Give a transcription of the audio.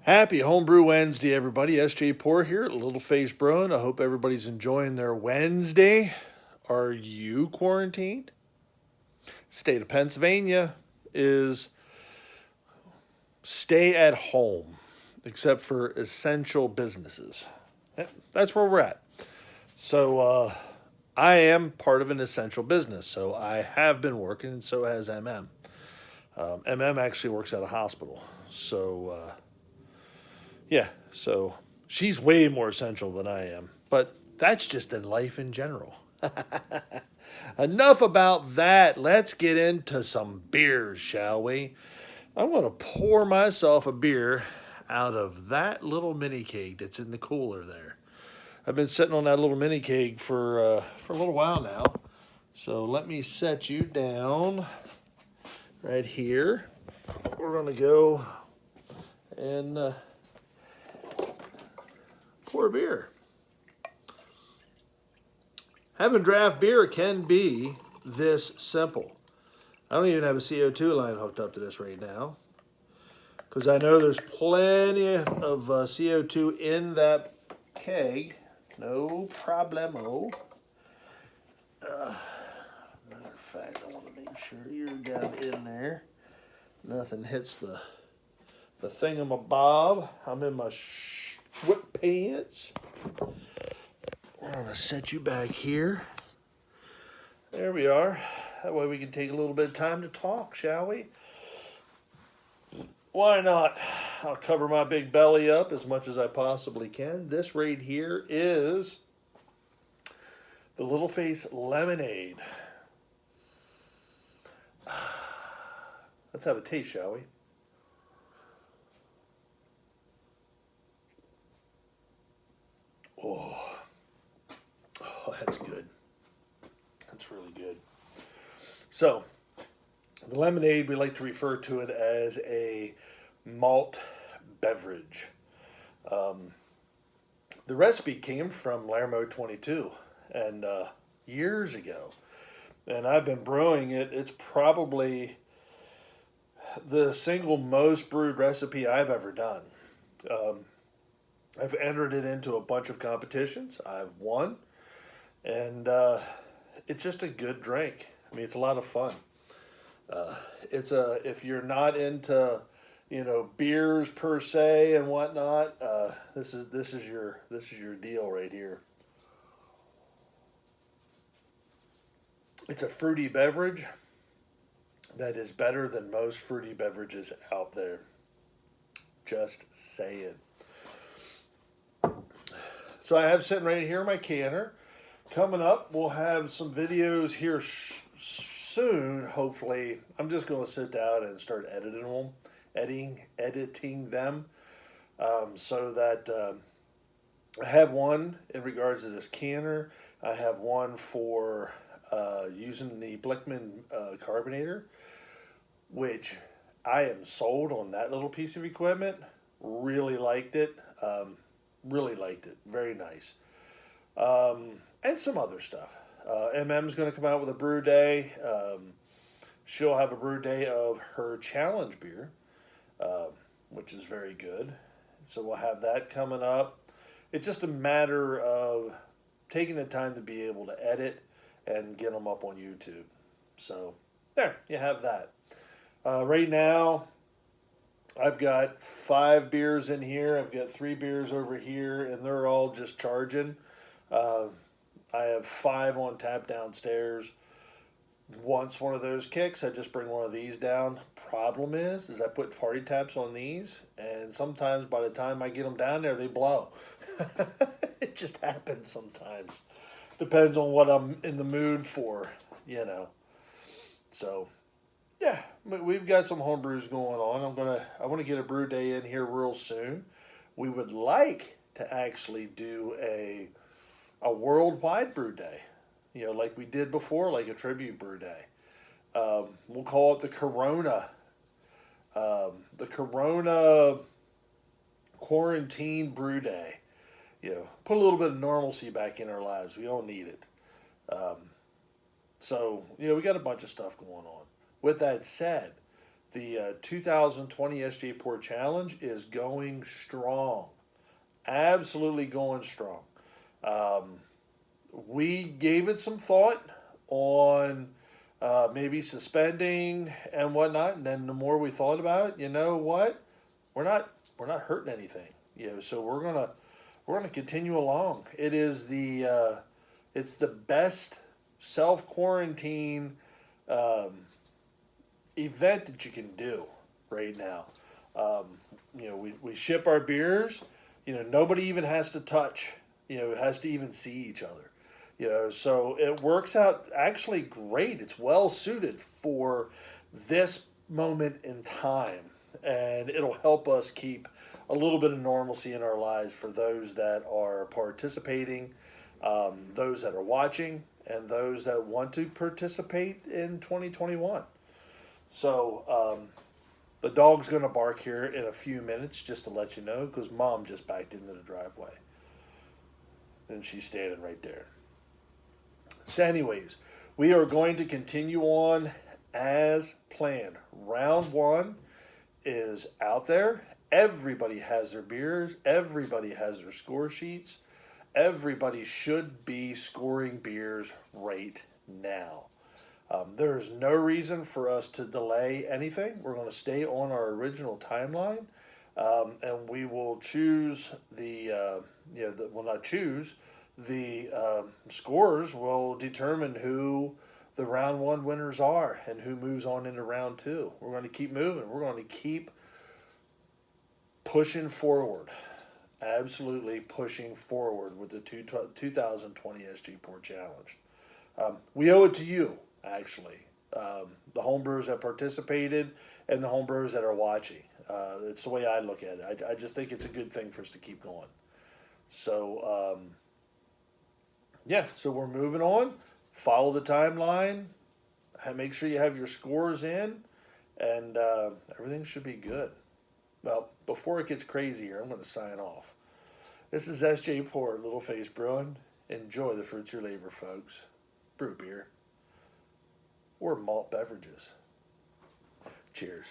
Happy Homebrew Wednesday, everybody. SJ Poor here at Little Face Brewing. I hope everybody's enjoying their Wednesday. Are you quarantined? State of Pennsylvania is stay at home, except for essential businesses. That's where we're at. So I am part of an essential business, so I have been working, and so has MM. MM actually works at a hospital, so yeah, so she's way more essential than I am. But that's just in life in general. Enough about that. Let's get into some beers, shall we? I'm going to pour myself a beer out of that little mini keg that's in the cooler there. I've been sitting on that little mini keg for a little while now. So let me set you down right here. We're going to go and pour a beer. Having draft beer can be this simple. I don't even have a CO2 line hooked up to this right now, because I know there's plenty of CO2 in that keg. No problemo. Matter of fact, I want to make sure you're down in there. Nothing hits the thingamabob. I'm in my sweatpants. We're going to set you back here. There we are. That way we can take a little bit of time to talk, shall we? Why not? I'll cover my big belly up as much as I possibly can. This right here is the Little Face Lemonade. Let's have a taste, shall we? Oh, that's good. That's really good. So, the lemonade, we like to refer to it as a malt beverage. The recipe came from Lermo 22 and years ago. And I've been brewing it. It's probably the single most brewed recipe I've ever done. I've entered it into a bunch of competitions. I've won. And it's just a good drink. I mean, it's a lot of fun. If you're not into, beers per se and whatnot, this is your deal right here. It's a fruity beverage that is better than most fruity beverages out there. Just saying. So I have sitting right here my canner. Coming up, we'll have some videos here soon, hopefully. I'm just going to sit down and start editing them, so that I have one in regards to this canner. I have one for using the Blickman carbonator, which I am sold on that little piece of equipment. Really liked it. Very nice. And some other stuff. MM's going to come out with a brew day. She'll have a brew day of her challenge beer, which is very good. So we'll have that coming up. It's just a matter of taking the time to be able to edit and get them up on YouTube. So there, you have that. Right now, I've got 5 beers in here. I've got 3 beers over here, and they're all just charging. I have 5 on tap downstairs. Once one of those kicks, I just bring one of these down. Problem is I put party taps on these, and sometimes by the time I get them down there, they blow. It just happens sometimes. Depends on what I'm in the mood for, So, yeah, we've got some home brews going on. I want to get a brew day in here real soon. We would like to actually do a worldwide brew day, like we did before, like a tribute brew day. We'll call it the Corona quarantine brew day. Put a little bit of normalcy back in our lives. We all need it. So we got a bunch of stuff going on. With that said, The 2020 SJ Port Challenge is going strong. Absolutely going strong. Um, we gave it some thought on maybe suspending and whatnot, and then the more we thought about it, you know what? We're not hurting anything. So we're gonna continue along. It's the best self quarantine um, event that you can do right now. Um, we ship our beers. Nobody even has to touch. Has to even see each other. So it works out actually great. It's well suited for this moment in time, and it'll help us keep a little bit of normalcy in our lives for those that are participating, those that are watching, and those that want to participate in 2021. So the dog's going to bark here in a few minutes just to let you know because mom just backed into the driveway. And she's standing right there. So, anyways, we are going to continue on as planned. Round one is out there. Everybody has their beers, everybody has their score sheets. Everybody should be scoring beers right now. There is no reason for us to delay anything. We're going to stay on our original timeline, and we will choose well, not choose, the scores will determine who the round one winners are and who moves on into round two. We're going to keep moving. We're going to keep pushing forward. Absolutely pushing forward with the 2020 SG Port Challenge. We owe it to you, actually. The homebrewers that participated and the homebrewers that are watching. It's the way I look at it. I just think it's a good thing for us to keep going. So, so we're moving on. Follow the timeline. Make sure you have your scores in, and everything should be good. Well, before it gets crazier, I'm going to sign off. This is SJ Port, Little Face Brewing. Enjoy the fruits of your labor, folks. Brew beer or malt beverages. Cheers.